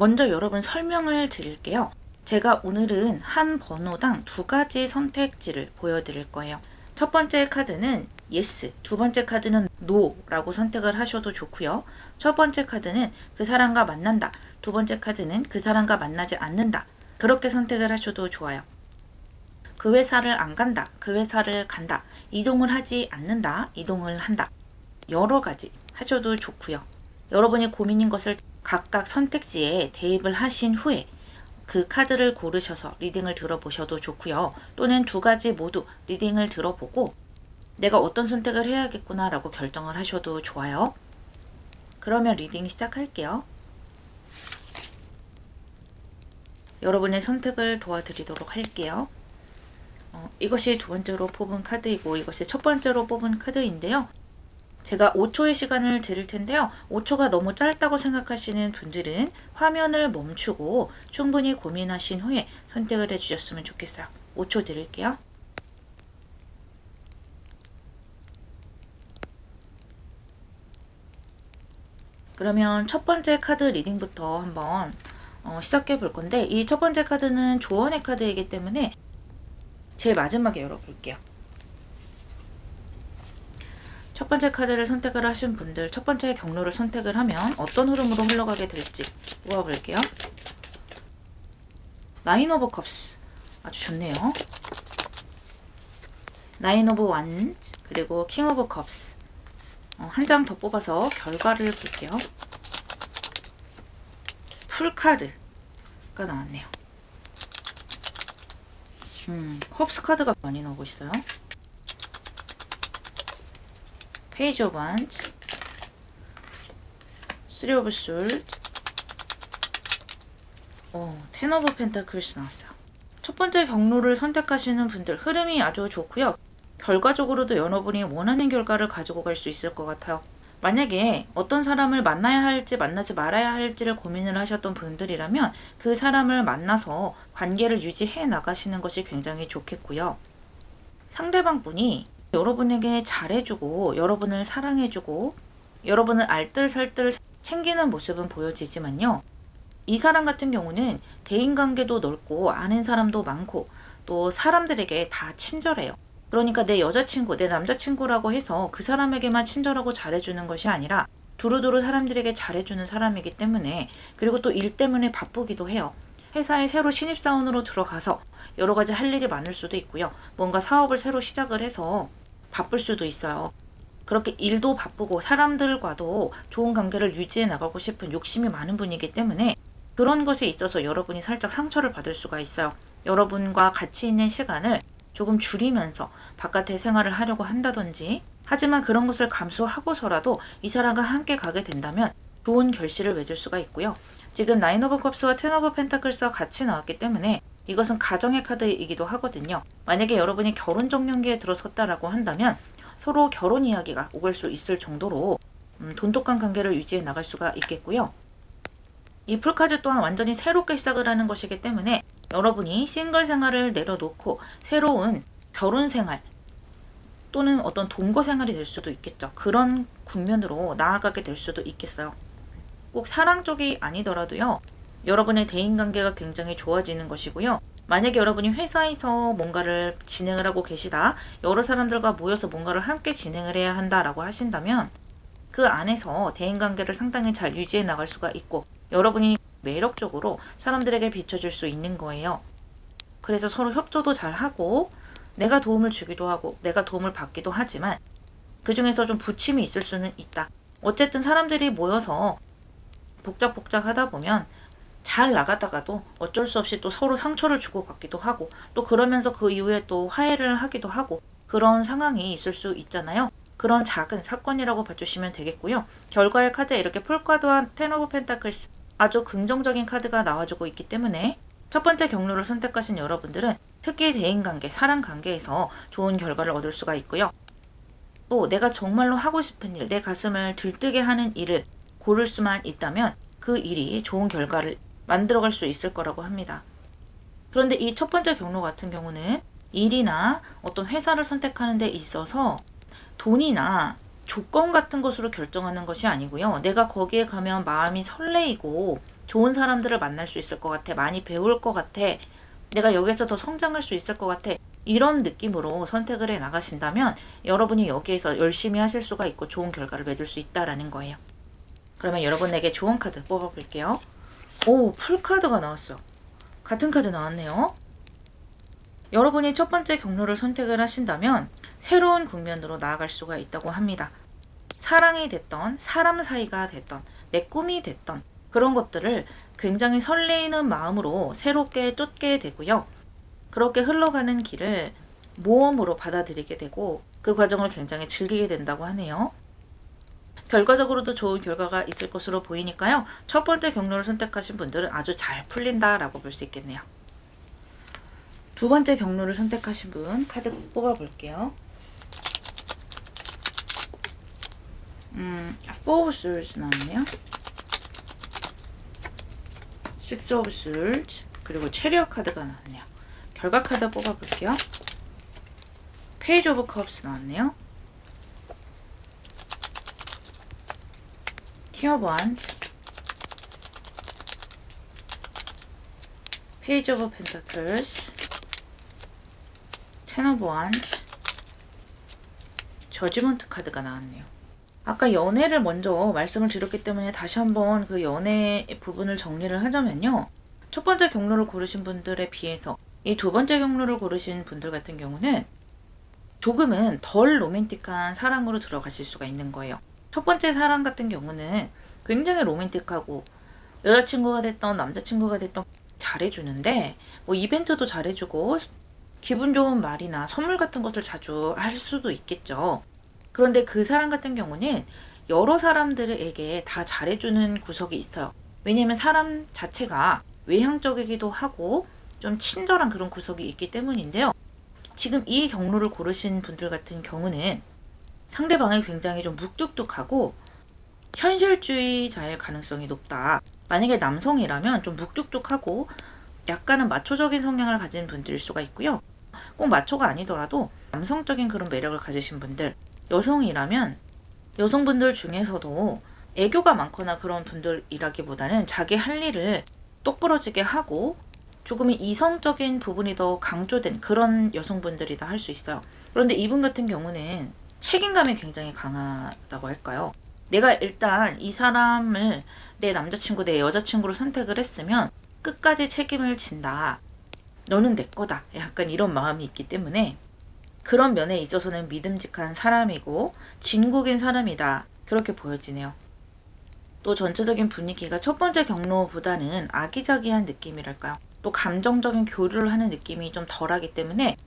먼저 여러분 설명을 드릴게요. 제가 오늘은 한 번호당 2가지 선택지를 보여드릴 거예요. 첫 번째 카드는 yes, 두 번째 카드는 no라고 선택을 하셔도 좋고요. 첫 번째 카드는 그 사람과 만난다, 두 번째 카드는 그 사람과 만나지 않는다. 그렇게 선택을 하셔도 좋아요. 그 회사를 안 간다, 그 회사를 간다, 이동을 하지 않는다, 이동을 한다. 여러 가지 하셔도 좋고요. 여러분이 고민인 것을 각각 선택지에 대입을 하신 후에 그 카드를 고르셔서 리딩을 들어보셔도 좋고요. 또는 2가지 모두 리딩을 들어보고 내가 어떤 선택을 해야겠구나 라고 결정을 하셔도 좋아요. 그러면 리딩 시작할게요. 여러분의 선택을 도와드리도록 할게요. 이것이 두 번째로 뽑은 카드이고 이것이 첫 번째로 뽑은 카드인데요. 제가 5초의 시간을 드릴 텐데요. 5초가 너무 짧다고 생각하시는 분들은 화면을 멈추고 충분히 고민하신 후에 선택을 해주셨으면 좋겠어요. 5초 드릴게요. 그러면 첫 번째 카드 리딩부터 한번 시작해 볼 건데 이 첫 번째 카드는 조언의 카드이기 때문에 제일 마지막에 열어볼게요. 첫 번째 카드를 선택을 하신 분들, 첫 번째 경로를 선택을 하면 어떤 흐름으로 흘러가게 될지 모아볼게요. 나인 오브 컵스 아주 좋네요. 나인 오브 완즈 그리고 킹 오브 컵스 한 장 더 뽑아서 결과를 볼게요. 풀 카드가 나왔네요. 컵스 카드가 많이 나오고 있어요. 페이지 오브 완즈, 3 오브 솔드, 10 오브 펜타클스 나왔어요. 첫 번째 경로를 선택하시는 분들 흐름이 아주 좋고요. 결과적으로도 여러분이 원하는 결과를 가지고 갈 수 있을 것 같아요. 만약에 어떤 사람을 만나야 할지 만나지 말아야 할지를 고민을 하셨던 분들이라면 그 사람을 만나서 관계를 유지해 나가시는 것이 굉장히 좋겠고요. 상대방 분이 여러분에게 잘해주고 여러분을 사랑해주고 여러분을 알뜰살뜰 챙기는 모습은 보여지지만요. 이 사람 같은 경우는 대인관계도 넓고 아는 사람도 많고 또 사람들에게 다 친절해요. 그러니까 내 여자친구, 내 남자친구라고 해서 그 사람에게만 친절하고 잘해주는 것이 아니라 두루두루 사람들에게 잘해주는 사람이기 때문에 그리고 또 일 때문에 바쁘기도 해요. 회사에 새로 신입사원으로 들어가서 여러 가지 할 일이 많을 수도 있고요. 뭔가 사업을 새로 시작을 해서 바쁠 수도 있어요. 그렇게 일도 바쁘고 사람들과도 좋은 관계를 유지해 나가고 싶은 욕심이 많은 분이기 때문에 그런 것에 있어서 여러분이 살짝 상처를 받을 수가 있어요. 여러분과 같이 있는 시간을 조금 줄이면서 바깥에 생활을 하려고 한다든지 하지만 그런 것을 감수하고서라도 이 사람과 함께 가게 된다면 좋은 결실을 맺을 수가 있고요. 지금 나인 오브 컵스와 10 오브 펜타클스가 같이 나왔기 때문에 이것은 가정의 카드이기도 하거든요. 만약에 여러분이 결혼 정년기에 들어섰다라고 한다면 서로 결혼 이야기가 오갈 수 있을 정도로 돈독한 관계를 유지해 나갈 수가 있겠고요. 이 풀카드 또한 완전히 새롭게 시작을 하는 것이기 때문에 여러분이 싱글 생활을 내려놓고 새로운 결혼 생활 또는 어떤 동거 생활이 될 수도 있겠죠. 그런 국면으로 나아가게 될 수도 있겠어요. 꼭 사랑 쪽이 아니더라도요. 여러분의 대인관계가 굉장히 좋아지는 것이고요. 만약에 여러분이 회사에서 뭔가를 진행을 하고 계시다, 여러 사람들과 모여서 뭔가를 함께 진행을 해야 한다라고 하신다면 그 안에서 대인관계를 상당히 잘 유지해 나갈 수가 있고 여러분이 매력적으로 사람들에게 비춰줄 수 있는 거예요. 그래서 서로 협조도 잘 하고 내가 도움을 주기도 하고 내가 도움을 받기도 하지만 그 중에서 좀 부침이 있을 수는 있다. 어쨌든 사람들이 모여서 복작복작 하다 보면 잘 나가다가도 어쩔 수 없이 또 서로 상처를 주고받기도 하고 또 그러면서 그 이후에 또 화해를 하기도 하고 그런 상황이 있을 수 있잖아요. 그런 작은 사건이라고 봐주시면 되겠고요. 결과의 카드에 이렇게 풀카드와 10 오브 펜타클스 아주 긍정적인 카드가 나와주고 있기 때문에 첫 번째 경로를 선택하신 여러분들은 특히 대인관계, 사랑관계에서 좋은 결과를 얻을 수가 있고요. 또 내가 정말로 하고 싶은 일, 내 가슴을 들뜨게 하는 일을 고를 수만 있다면 그 일이 좋은 결과를 만들어갈 수 있을 거라고 합니다. 그런데 이 첫 번째 경로 같은 경우는 일이나 어떤 회사를 선택하는 데 있어서 돈이나 조건 같은 것으로 결정하는 것이 아니고요. 내가 거기에 가면 마음이 설레이고 좋은 사람들을 만날 수 있을 것 같아. 많이 배울 것 같아. 내가 여기서 더 성장할 수 있을 것 같아. 이런 느낌으로 선택을 해 나가신다면 여러분이 여기에서 열심히 하실 수가 있고 좋은 결과를 맺을 수 있다라는 거예요. 그러면 여러분에게 좋은 카드 뽑아볼게요. 오, 풀카드가 나왔어. 같은 카드 나왔네요. 여러분이 첫 번째 경로를 선택을 하신다면 새로운 국면으로 나아갈 수가 있다고 합니다. 사랑이 됐던, 사람 사이가 됐던, 내 꿈이 됐던 그런 것들을 굉장히 설레이는 마음으로 새롭게 쫓게 되고요. 그렇게 흘러가는 길을 모험으로 받아들이게 되고 그 과정을 굉장히 즐기게 된다고 하네요. 결과적으로도 좋은 결과가 있을 것으로 보이니까요. 첫 번째 경로를 선택하신 분들은 아주 잘 풀린다라고 볼 수 있겠네요. 두 번째 경로를 선택하신 분 카드 뽑아볼게요. Four of Swords 나왔네요. Six of Swords 그리고 체리엇 카드가 나왔네요. 결과 카드 뽑아볼게요. Page of Cups 나왔네요. King of Wands, Page of Pentacles, Ten of Wands, 저지먼트 카드가 나왔네요. 아까 연애를 먼저 말씀을 드렸기 때문에 다시 한번 그 연애 부분을 정리를 하자면요. 첫 번째 경로를 고르신 분들에 비해서 이 두 번째 경로를 고르신 분들 같은 경우는 조금은 덜 로맨틱한 사랑으로 들어가실 수가 있는 거예요. 첫 번째 사랑 같은 경우는 굉장히 로맨틱하고 여자친구가 됐던 남자친구가 됐던 잘해주는데 뭐 이벤트도 잘해주고 기분 좋은 말이나 선물 같은 것을 자주 할 수도 있겠죠. 그런데 그 사람 같은 경우는 여러 사람들에게 다 잘해주는 구석이 있어요. 왜냐면 사람 자체가 외향적이기도 하고 좀 친절한 그런 구석이 있기 때문인데요. 지금 이 경로를 고르신 분들 같은 경우는 상대방이 굉장히 좀 묵뚝뚝하고 현실주의자일 가능성이 높다. 만약에 남성이라면 좀 묵뚝뚝하고 약간은 마초적인 성향을 가진 분들일 수가 있고요. 꼭 마초가 아니더라도 남성적인 그런 매력을 가지신 분들, 여성이라면 여성분들 중에서도 애교가 많거나 그런 분들이라기보다는 자기 할 일을 똑부러지게 하고 조금 이성적인 부분이 더 강조된 그런 여성분들이다 할 수 있어요. 그런데 이분 같은 경우는 책임감이 굉장히 강하다고 할까요? 내가 일단 이 사람을 내 남자친구, 내 여자친구로 선택을 했으면 끝까지 책임을 진다. 너는 내 거다. 약간 이런 마음이 있기 때문에 그런 면에 있어서는 믿음직한 사람이고 진국인 사람이다. 그렇게 보여지네요. 또 전체적인 분위기가 첫 번째 경로보다는 아기자기한 느낌이랄까요. 또 감정적인 교류를 하는 느낌이 좀 덜하기 때문에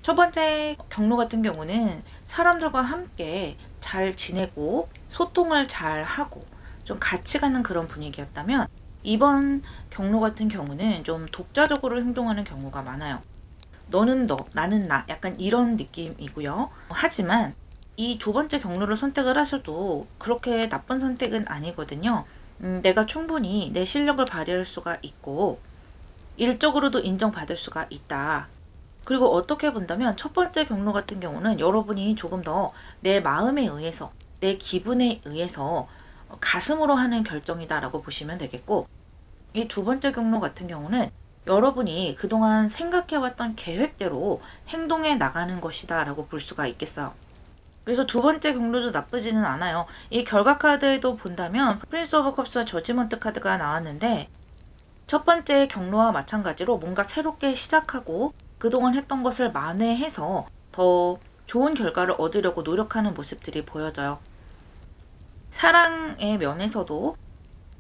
첫 번째 경로 같은 경우는 사람들과 함께 잘 지내고 소통을 잘 하고 좀 같이 가는 그런 분위기였다면 이번 경로 같은 경우는 좀 독자적으로 행동하는 경우가 많아요. 너는 너, 나는 나 약간 이런 느낌이고요. 하지만 이 두 번째 경로를 선택을 하셔도 그렇게 나쁜 선택은 아니거든요. 내가 충분히 내 실력을 발휘할 수가 있고 일적으로도 인정받을 수가 있다. 그리고 어떻게 본다면 첫 번째 경로 같은 경우는 여러분이 조금 더 내 마음에 의해서 내 기분에 의해서 가슴으로 하는 결정이다라고 보시면 되겠고 이 두 번째 경로 같은 경우는 여러분이 그동안 생각해왔던 계획대로 행동해 나가는 것이다 라고 볼 수가 있겠어요. 그래서 두 번째 경로도 나쁘지는 않아요. 이 결과 카드에도 본다면 프린스 오브 컵스와 저지먼트 카드가 나왔는데 첫 번째 경로와 마찬가지로 뭔가 새롭게 시작하고 그동안 했던 것을 만회해서 더 좋은 결과를 얻으려고 노력하는 모습들이 보여져요. 사랑의 면에서도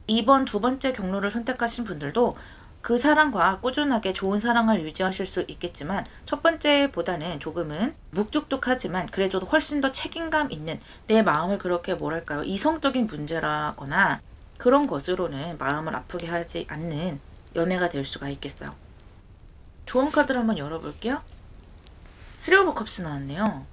이번 두 번째 경로를 선택하신 분들도 그 사랑과 꾸준하게 좋은 사랑을 유지하실 수 있겠지만 첫 번째보다는 조금은 묵뚝뚝하지만 그래도 훨씬 더 책임감 있는 내 마음을 그렇게 뭐랄까요 이성적인 문제라거나 그런 것으로는 마음을 아프게 하지 않는 연애가 될 수가 있겠어요. 좋은 카드를 한번 열어볼게요. 쓰리 오브 컵스 나왔네요.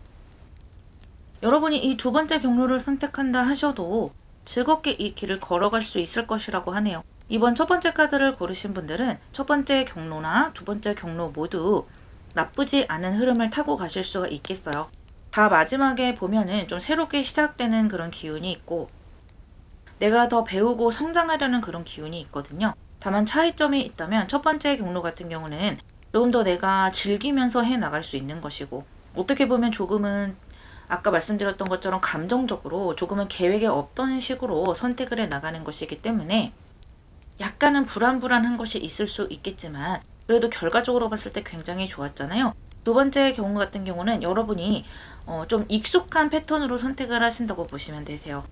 여러분이 이 두 번째 경로를 선택한다 하셔도 즐겁게 이 길을 걸어갈 수 있을 것이라고 하네요. 이번 첫 번째 카드를 고르신 분들은 첫 번째 경로나 두 번째 경로 모두 나쁘지 않은 흐름을 타고 가실 수가 있겠어요. 다 마지막에 보면은 좀 새롭게 시작되는 그런 기운이 있고 내가 더 배우고 성장하려는 그런 기운이 있거든요. 다만 차이점이 있다면 첫 번째 경로 같은 경우는 조금 더 내가 즐기면서 해 나갈 수 있는 것이고, 어떻게 보면 조금은 아까 말씀드렸던 것처럼 감정적으로 조금은 계획에 없던 식으로 선택을 해 나가는 것이기 때문에 약간은 불안불안한 것이 있을 수 있겠지만 그래도 결과적으로 봤을 때 굉장히 좋았잖아요. 두 번째 경우 같은 경우는 여러분이 좀 익숙한 패턴으로 선택을 하신다고 보시면 되세요.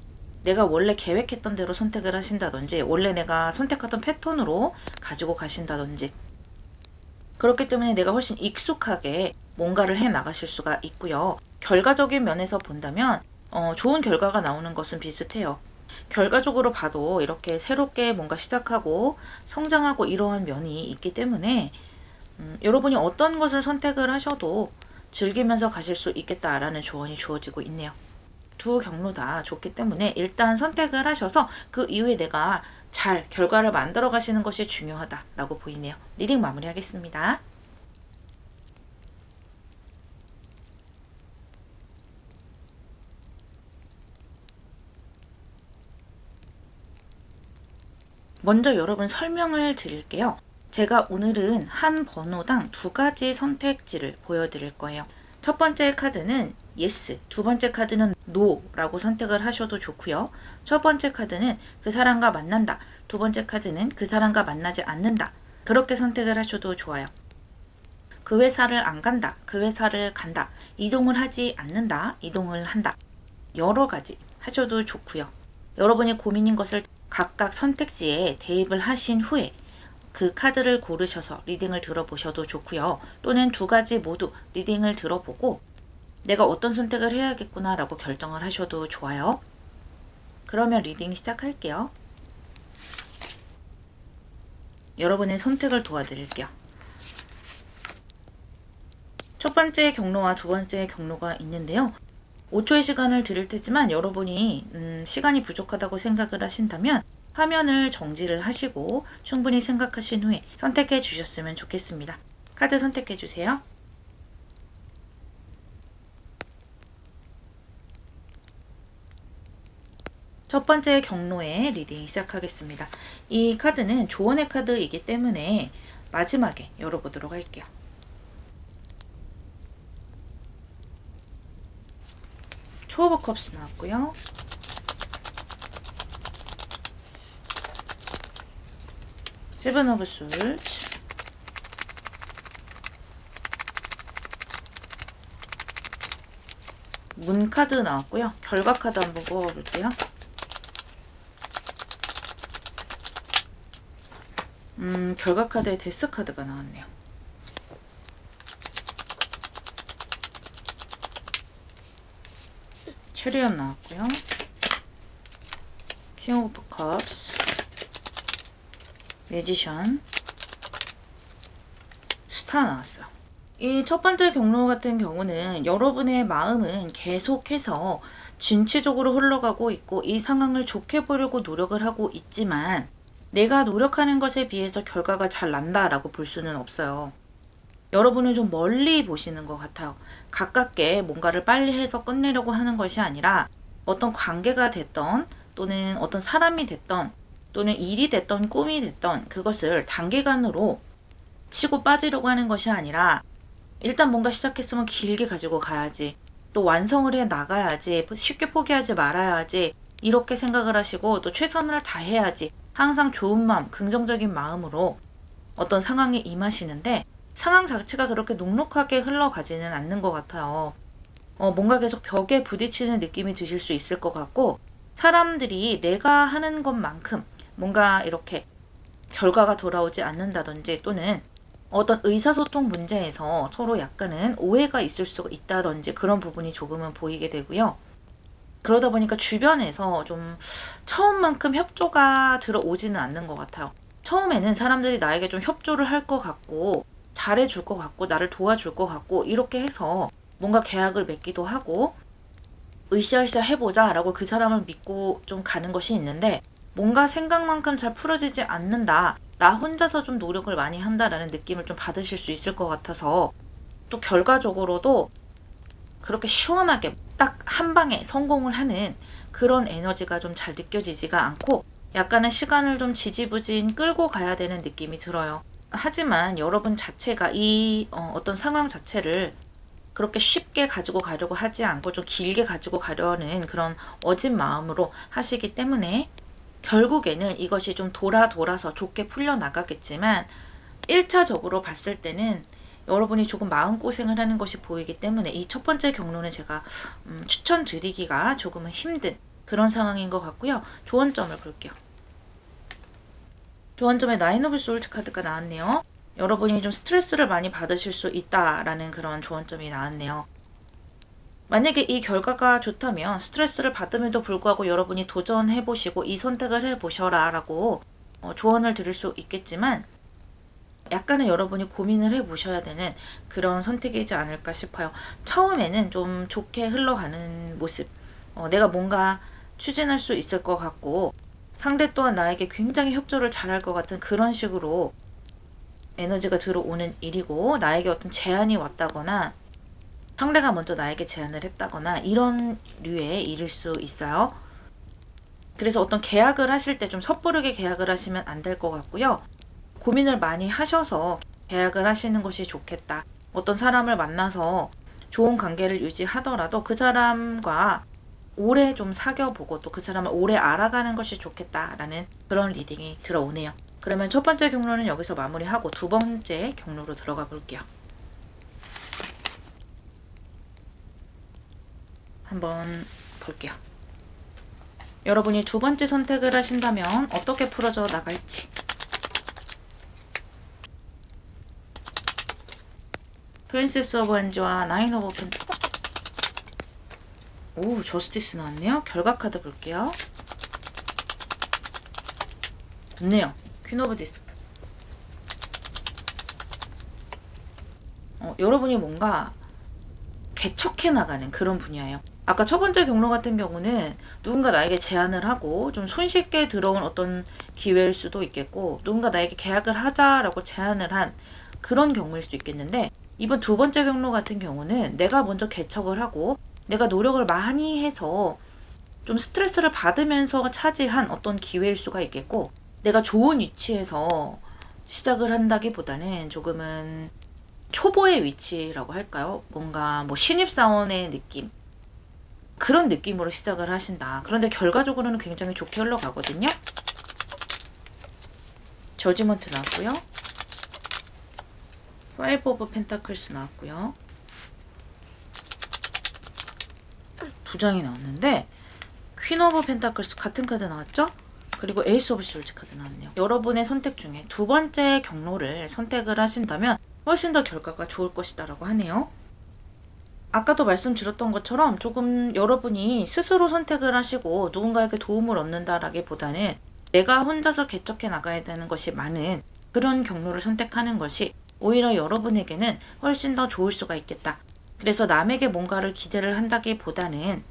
내가 원래 계획했던 대로 선택을 하신다든지, 원래 내가 선택하던 패턴으로 가지고 가신다든지, 그렇기 때문에 내가 훨씬 익숙하게 뭔가를 해 나가실 수가 있고요. 결과적인 면에서 본다면 좋은 결과가 나오는 것은 비슷해요. 결과적으로 봐도 이렇게 새롭게 뭔가 시작하고 성장하고 이러한 면이 있기 때문에 여러분이 어떤 것을 선택을 하셔도 즐기면서 가실 수 있겠다라는 조언이 주어지고 있네요. 두 경로 다 좋기 때문에 일단 선택을 하셔서 그 이후에 내가 잘 결과를 만들어 가시는 것이 중요하다라고 보이네요. 리딩 마무리하겠습니다. 먼저 여러분 설명을 드릴게요. 제가 오늘은 한 번호당 2가지 선택지를 보여드릴 거예요. 첫 번째 카드는 yes, 두 번째 카드는 no라고 선택을 하셔도 좋고요. 첫 번째 카드는 그 사람과 만난다, 두 번째 카드는 그 사람과 만나지 않는다. 그렇게 선택을 하셔도 좋아요. 그 회사를 안 간다, 그 회사를 간다, 이동을 하지 않는다, 이동을 한다. 여러 가지 하셔도 좋고요. 여러분이 고민인 것을 각각 선택지에 대입을 하신 후에 그 카드를 고르셔서 리딩을 들어보셔도 좋고요. 또는 2가지 모두 리딩을 들어보고 내가 어떤 선택을 해야겠구나 라고 결정을 하셔도 좋아요. 그러면 리딩 시작할게요. 여러분의 선택을 도와드릴게요. 첫 번째 경로와 두 번째 경로가 있는데요. 5초의 시간을 드릴 테지만 여러분이 시간이 부족하다고 생각을 하신다면 화면을 정지를 하시고 충분히 생각하신 후에 선택해 주셨으면 좋겠습니다. 카드 선택해 주세요. 첫 번째 경로의 리딩 시작하겠습니다. 이 카드는 조언의 카드이기 때문에 마지막에 열어보도록 할게요. 투 오브 컵스 나왔고요. 세븐 오브 솔트, 문 카드 나왔고요. 결과 카드 한번 뽑아볼게요. 결과 카드에 데스 카드가 나왔네요. 체리언 나왔고요. 킹 오브 컵스, 매지션, 스타 나왔어요. 이 첫 번째 경로 같은 경우는 여러분의 마음은 계속해서 진취적으로 흘러가고 있고 이 상황을 좋게 보려고 노력을 하고 있지만 내가 노력하는 것에 비해서 결과가 잘 난다라고 볼 수는 없어요. 여러분은 좀 멀리 보시는 것 같아요. 가깝게 뭔가를 빨리 해서 끝내려고 하는 것이 아니라 어떤 관계가 됐던 또는 어떤 사람이 됐던 또는 일이 됐던 꿈이 됐던 그것을 단기간으로 치고 빠지려고 하는 것이 아니라 일단 뭔가 시작했으면 길게 가지고 가야지, 또 완성을 해 나가야지, 쉽게 포기하지 말아야지 이렇게 생각을 하시고 또 최선을 다해야지 항상 좋은 마음, 긍정적인 마음으로 어떤 상황에 임하시는데 상황 자체가 그렇게 녹록하게 흘러가지는 않는 것 같아요. 뭔가 계속 벽에 부딪히는 느낌이 드실 수 있을 것 같고 사람들이 내가 하는 것만큼 뭔가 이렇게 결과가 돌아오지 않는다든지 또는 어떤 의사소통 문제에서 서로 약간은 오해가 있을 수가 있다든지 그런 부분이 조금은 보이게 되고요. 그러다 보니까 주변에서 좀 처음만큼 협조가 들어오지는 않는 것 같아요. 처음에는 사람들이 나에게 좀 협조를 할 것 같고 잘해줄 것 같고 나를 도와줄 것 같고 이렇게 해서 뭔가 계약을 맺기도 하고 으쌰으쌰 해보자 라고 그 사람을 믿고 좀 가는 것이 있는데 뭔가 생각만큼 잘 풀어지지 않는다, 나 혼자서 좀 노력을 많이 한다라는 느낌을 좀 받으실 수 있을 것 같아서 또 결과적으로도 그렇게 시원하게 딱 한 방에 성공을 하는 그런 에너지가 좀 잘 느껴지지가 않고 약간은 시간을 좀 지지부진 끌고 가야 되는 느낌이 들어요. 하지만 여러분 자체가 이 어떤 상황 자체를 그렇게 쉽게 가지고 가려고 하지 않고 좀 길게 가지고 가려는 그런 어진 마음으로 하시기 때문에 결국에는 이것이 좀 돌아서 좋게 풀려나가겠지만 1차적으로 봤을 때는 여러분이 조금 마음고생을 하는 것이 보이기 때문에 이 첫 번째 경로는 제가 추천드리기가 조금은 힘든 그런 상황인 것 같고요. 조언점을 볼게요. 조언점에 나인 오브 소울즈 카드가 나왔네요. 여러분이 좀 스트레스를 많이 받으실 수 있다라는 그런 조언점이 나왔네요. 만약에 이 결과가 좋다면 스트레스를 받음에도 불구하고 여러분이 도전해보시고 이 선택을 해보셔라 라고 조언을 드릴 수 있겠지만 약간은 여러분이 고민을 해보셔야 되는 그런 선택이지 않을까 싶어요. 처음에는 좀 좋게 흘러가는 모습, 내가 뭔가 추진할 수 있을 것 같고 상대 또한 나에게 굉장히 협조를 잘할 것 같은 그런 식으로 에너지가 들어오는 일이고 나에게 어떤 제안이 왔다거나 상대가 먼저 나에게 제안을 했다거나 이런 류의 일일 수 있어요. 그래서 어떤 계약을 하실 때 좀 섣부르게 계약을 하시면 안 될 것 같고요. 고민을 많이 하셔서 계약을 하시는 것이 좋겠다. 어떤 사람을 만나서 좋은 관계를 유지하더라도 그 사람과 오래 좀 사귀어보고 또 그 사람을 오래 알아가는 것이 좋겠다라는 그런 리딩이 들어오네요. 그러면 첫 번째 경로는 여기서 마무리하고 두 번째 경로로 들어가 볼게요. 한번 볼게요. 여러분이 두 번째 선택을 하신다면 어떻게 풀어져 나갈지. 프린세스 오브 원즈와 나인 오브 펜타클. 오, 저스티스 나왔네요. 결과 카드 볼게요. 좋네요. 퀸 오브 디스크. 여러분이 뭔가 개척해 나가는 그런 분야예요. 아까 첫 번째 경로 같은 경우는 누군가 나에게 제안을 하고 좀 손쉽게 들어온 어떤 기회일 수도 있겠고 누군가 나에게 계약을 하자라고 제안을 한 그런 경우일 수도 있겠는데 이번 두 번째 경로 같은 경우는 내가 먼저 개척을 하고 내가 노력을 많이 해서 좀 스트레스를 받으면서 차지한 어떤 기회일 수가 있겠고 내가 좋은 위치에서 시작을 한다기보다는 조금은 초보의 위치라고 할까요? 뭔가 뭐 신입사원의 느낌 그런 느낌으로 시작을 하신다. 그런데 결과적으로는 굉장히 좋게 흘러가거든요. 저지먼트 나왔고요. 파이브 오브 펜타클스 나왔고요. 두 장이 나왔는데 퀸 오브 펜타클스 같은 카드 나왔죠? 그리고 에이스 오브 솔즈 카드 나왔네요. 여러분의 선택 중에 두 번째 경로를 선택을 하신다면 훨씬 더 결과가 좋을 것이다 라고 하네요. 아까도 말씀드렸던 것처럼 조금 여러분이 스스로 선택을 하시고 누군가에게 도움을 얻는다라기보다는 내가 혼자서 개척해 나가야 되는 것이 많은 그런 경로를 선택하는 것이 오히려 여러분에게는 훨씬 더 좋을 수가 있겠다. 그래서 남에게 뭔가를 기대를 한다기보다는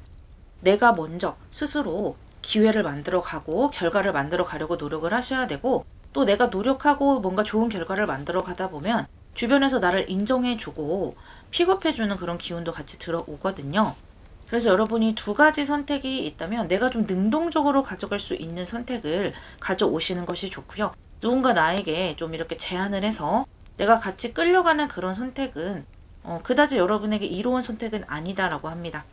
내가 먼저 스스로 기회를 만들어 가고 결과를 만들어 가려고 노력을 하셔야 되고 또 내가 노력하고 뭔가 좋은 결과를 만들어 가다 보면 주변에서 나를 인정해주고 픽업해주는 그런 기운도 같이 들어오거든요. 그래서 여러분이 두 가지 선택이 있다면 내가 좀 능동적으로 가져갈 수 있는 선택을 가져오시는 것이 좋고요. 누군가 나에게 좀 이렇게 제안을 해서 내가 같이 끌려가는 그런 선택은 그다지 여러분에게 이로운 선택은 아니다라고 합니다.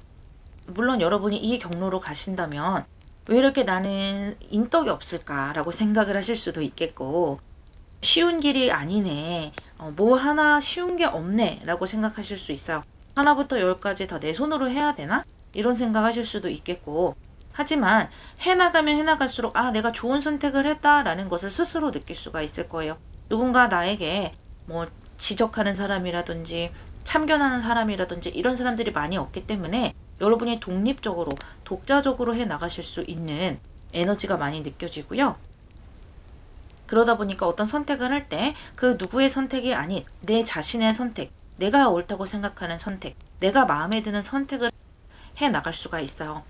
물론 여러분이 이 경로로 가신다면 왜 이렇게 나는 인덕이 없을까라고 생각을 하실 수도 있겠고 쉬운 길이 아니네. 뭐 하나 쉬운 게 없네 라고 생각하실 수 있어요. 하나부터 열까지 다 내 손으로 해야 되나? 이런 생각하실 수도 있겠고 하지만 해나가면 해나갈수록 내가 좋은 선택을 했다라는 것을 스스로 느낄 수가 있을 거예요. 누군가 나에게 뭐 지적하는 사람이라든지 참견하는 사람이라든지 이런 사람들이 많이 없기 때문에 여러분이 독립적으로 독자적으로 해 나가실 수 있는 에너지가 많이 느껴지고요. 그러다 보니까 어떤 선택을 할 때 그 누구의 선택이 아닌 내 자신의 선택, 내가 옳다고 생각하는 선택, 내가 마음에 드는 선택을 해 나갈 수가 있어요.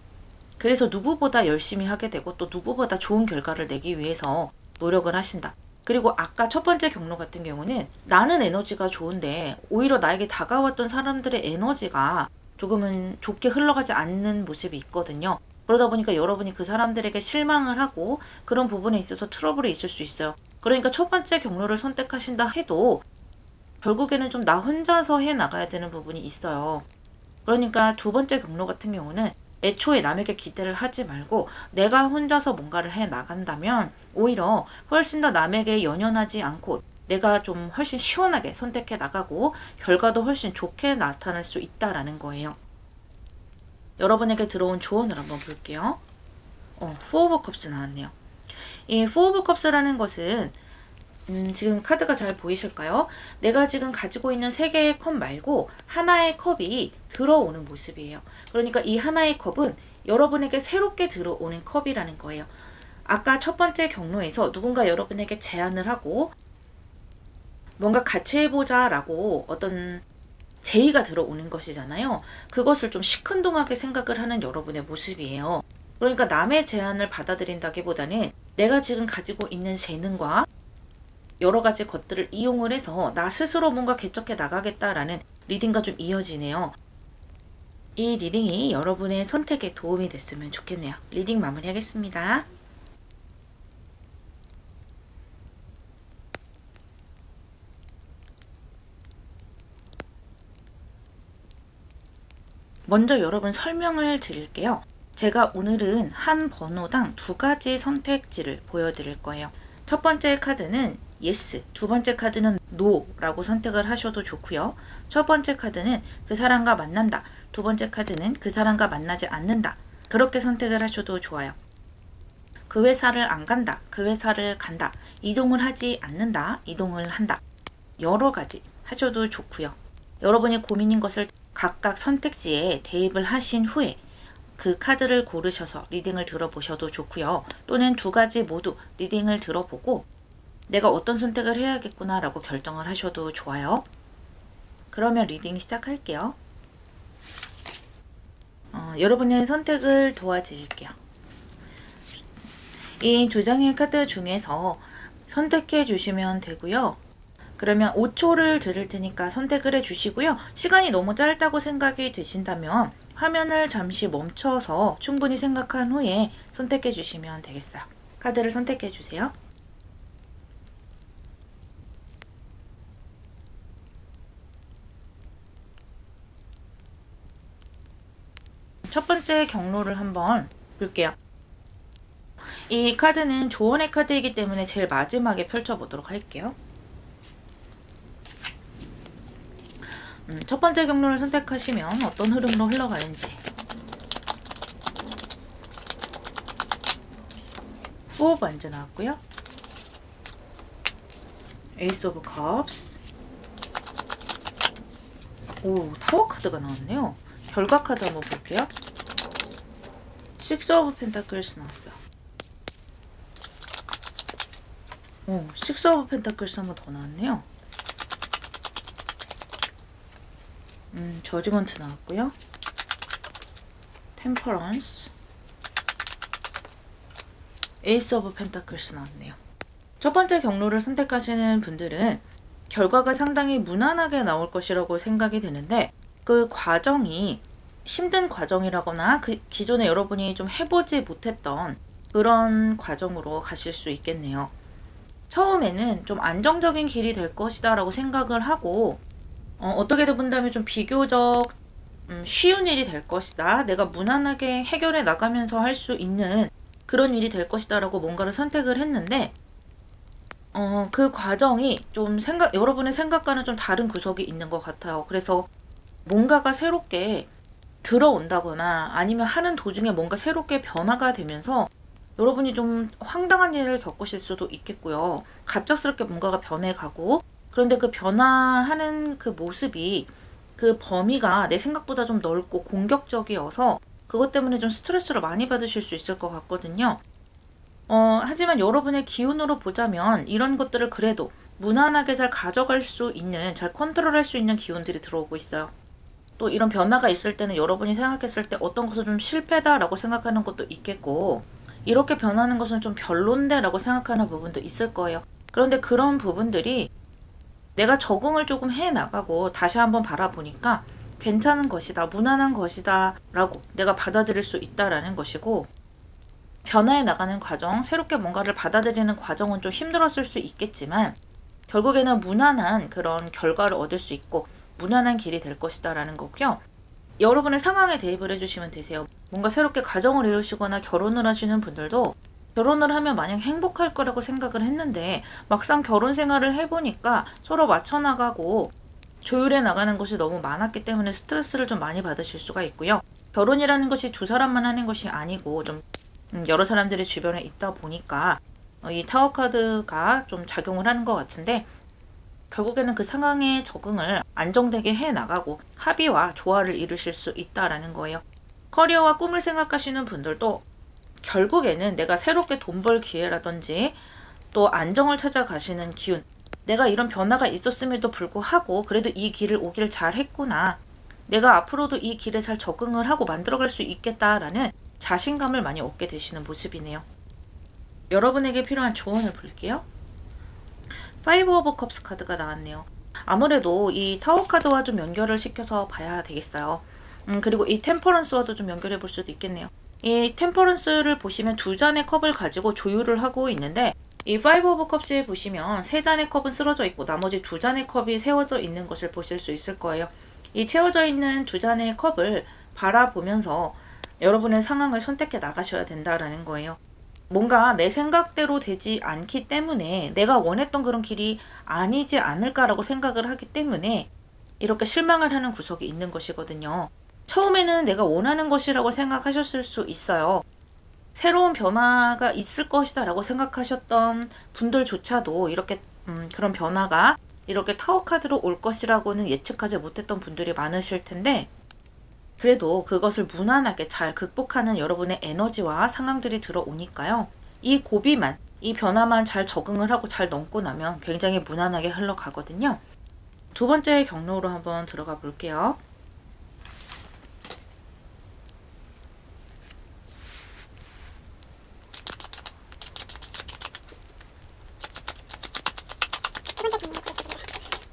그래서 누구보다 열심히 하게 되고 또 누구보다 좋은 결과를 내기 위해서 노력을 하신다. 그리고 아까 첫 번째 경로 같은 경우는 나는 에너지가 좋은데 오히려 나에게 다가왔던 사람들의 에너지가 조금은 좋게 흘러가지 않는 모습이 있거든요. 그러다 보니까 여러분이 그 사람들에게 실망을 하고 그런 부분에 있어서 트러블이 있을 수 있어요. 그러니까 첫 번째 경로를 선택하신다 해도 결국에는 좀 나 혼자서 해 나가야 되는 부분이 있어요. 그러니까 두 번째 경로 같은 경우는 애초에 남에게 기대를 하지 말고 내가 혼자서 뭔가를 해 나간다면 오히려 훨씬 더 남에게 연연하지 않고 내가 좀 훨씬 시원하게 선택해 나가고 결과도 훨씬 좋게 나타날 수 있다라는 거예요. 여러분에게 들어온 조언을 한번 볼게요. Four of Cups 나왔네요. 이 Four of Cups라는 것은 지금 카드가 잘 보이실까요? 내가 지금 가지고 있는 세 개의 컵 말고 하나의 컵이 들어오는 모습이에요. 그러니까 이 하나의 컵은 여러분에게 새롭게 들어오는 컵이라는 거예요. 아까 첫 번째 경로에서 누군가 여러분에게 제안을 하고 뭔가 같이 해보자 라고 어떤 제의가 들어오는 것이잖아요. 그것을 좀 시큰둥하게 생각을 하는 여러분의 모습이에요. 그러니까 남의 제안을 받아들인다기보다는 내가 지금 가지고 있는 재능과 여러 가지 것들을 이용을 해서 나 스스로 뭔가 개척해 나가겠다라는 리딩과 좀 이어지네요. 이 리딩이 여러분의 선택에 도움이 됐으면 좋겠네요. 리딩 마무리하겠습니다. 먼저 여러분 설명을 드릴게요. 제가 오늘은 한 번호당 2가지 선택지를 보여드릴 거예요. 첫 번째 카드는 yes, 두 번째 카드는 no라고 선택을 하셔도 좋고요. 첫 번째 카드는 그 사람과 만난다, 두 번째 카드는 그 사람과 만나지 않는다. 그렇게 선택을 하셔도 좋아요. 그 회사를 안 간다, 그 회사를 간다, 이동을 하지 않는다, 이동을 한다. 여러 가지 하셔도 좋고요. 여러분이 고민인 것을 각각 선택지에 대입을 하신 후에 그 카드를 고르셔서 리딩을 들어보셔도 좋고요. 또는 2가지 모두 리딩을 들어보고 내가 어떤 선택을 해야겠구나 라고 결정을 하셔도 좋아요. 그러면 리딩 시작할게요. 여러분의 선택을 도와드릴게요. 이 2장의 카드 중에서 선택해 주시면 되고요. 그러면 5초를 드릴 테니까 선택을 해 주시고요. 시간이 너무 짧다고 생각이 되신다면 화면을 잠시 멈춰서 충분히 생각한 후에 선택해 주시면 되겠어요. 카드를 선택해 주세요. 첫 번째 경로를 한번 볼게요. 이 카드는 조언의 카드이기 때문에 제일 마지막에 펼쳐보도록 할게요. 첫 번째 경로를 선택하시면 어떤 흐름으로 흘러가는지. Four of Wands 나왔고요. Ace of Cups. 오, 타워 카드가 나왔네요. 결과 카드 한번 볼게요. Six of Pentacles 나왔어요. 오, Six of Pentacles 한번 더 나왔네요. 저지먼트 나왔고요. 템퍼런스, 에이스 오브 펜타클스 나왔네요. 첫 번째 경로를 선택하시는 분들은 결과가 상당히 무난하게 나올 것이라고 생각이 드는데 그 과정이 힘든 과정이라거나 그 기존에 여러분이 좀 해보지 못했던 그런 과정으로 가실 수 있겠네요. 처음에는 좀 안정적인 길이 될 것이다 라고 생각을 하고 어떻게 본다면 좀 비교적 쉬운 일이 될 것이다. 내가 무난하게 해결해 나가면서 할 수 있는 그런 일이 될 것이다 라고 뭔가를 선택을 했는데 그 과정이 좀 여러분의 생각과는 좀 다른 구석이 있는 것 같아요. 그래서 뭔가가 새롭게 들어온다거나 아니면 하는 도중에 뭔가 새롭게 변화가 되면서 여러분이 좀 황당한 일을 겪으실 수도 있겠고요. 갑작스럽게 뭔가가 변해가고 그런데 그 변화하는 그 모습이 그 범위가 내 생각보다 좀 넓고 공격적이어서 그것 때문에 좀 스트레스를 많이 받으실 수 있을 것 같거든요. 하지만 여러분의 기운으로 보자면 이런 것들을 그래도 무난하게 잘 가져갈 수 있는, 잘 컨트롤할 수 있는 기운들이 들어오고 있어요. 또 이런 변화가 있을 때는 여러분이 생각했을 때 어떤 것을 좀 실패다라고 생각하는 것도 있겠고 이렇게 변하는 것은 좀 별론데 라고 생각하는 부분도 있을 거예요. 그런데 그런 부분들이 내가 적응을 조금 해 나가고 다시 한번 바라보니까 괜찮은 것이다, 무난한 것이다 라고 내가 받아들일 수 있다라는 것이고, 변화해 나가는 과정, 새롭게 뭔가를 받아들이는 과정은 좀 힘들었을 수 있겠지만 결국에는 무난한 그런 결과를 얻을 수 있고 무난한 길이 될 것이다 라는 거고요. 여러분의 상황에 대입을 해주시면 되세요. 뭔가 새롭게 가정을 이루시거나 결혼을 하시는 분들도 결혼을 하면 마냥 행복할 거라고 생각을 했는데 막상 결혼 생활을 해보니까 서로 맞춰나가고 조율해 나가는 것이 너무 많았기 때문에 스트레스를 좀 많이 받으실 수가 있고요. 결혼이라는 것이 두 사람만 하는 것이 아니고 좀 여러 사람들이 주변에 있다 보니까 이 타워 카드가 좀 작용을 하는 것 같은데, 결국에는 그 상황에 적응을 안정되게 해 나가고 합의와 조화를 이루실 수 있다라는 거예요. 커리어와 꿈을 생각하시는 분들도 결국에는 내가 새롭게 돈 벌 기회라든지 또 안정을 찾아가시는 기운, 내가 이런 변화가 있었음에도 불구하고 그래도 이 길을 오길 잘 했구나, 내가 앞으로도 이 길에 잘 적응을 하고 만들어갈 수 있겠다라는 자신감을 많이 얻게 되시는 모습이네요. 여러분에게 필요한 조언을 볼게요. 파이브 오브 컵스 카드가 나왔네요. 아무래도 이 타워 카드와 좀 연결을 시켜서 봐야 되겠어요. 그리고 이 템퍼런스와도 좀 연결해 볼 수도 있겠네요. 이 템퍼런스를 보시면 두 잔의 컵을 가지고 조율을 하고 있는데, 이 파이브 오브 컵스에 보시면 세 잔의 컵은 쓰러져 있고 나머지 두 잔의 컵이 세워져 있는 것을 보실 수 있을 거예요. 이 채워져 있는 두 잔의 컵을 바라보면서 여러분의 상황을 선택해 나가셔야 된다라는 거예요. 뭔가 내 생각대로 되지 않기 때문에 내가 원했던 그런 길이 아니지 않을까라고 생각을 하기 때문에 이렇게 실망을 하는 구석이 있는 것이거든요. 처음에는 내가 원하는 것이라고 생각하셨을 수 있어요. 새로운 변화가 있을 것이다 라고 생각하셨던 분들조차도 이렇게 그런 변화가 이렇게 타워 카드로 올 것이라고는 예측하지 못했던 분들이 많으실 텐데, 그래도 그것을 무난하게 잘 극복하는 여러분의 에너지와 상황들이 들어오니까요. 이 고비만, 이 변화만 잘 적응을 하고 잘 넘고 나면 굉장히 무난하게 흘러가거든요. 두 번째 경로로 한번 들어가 볼게요.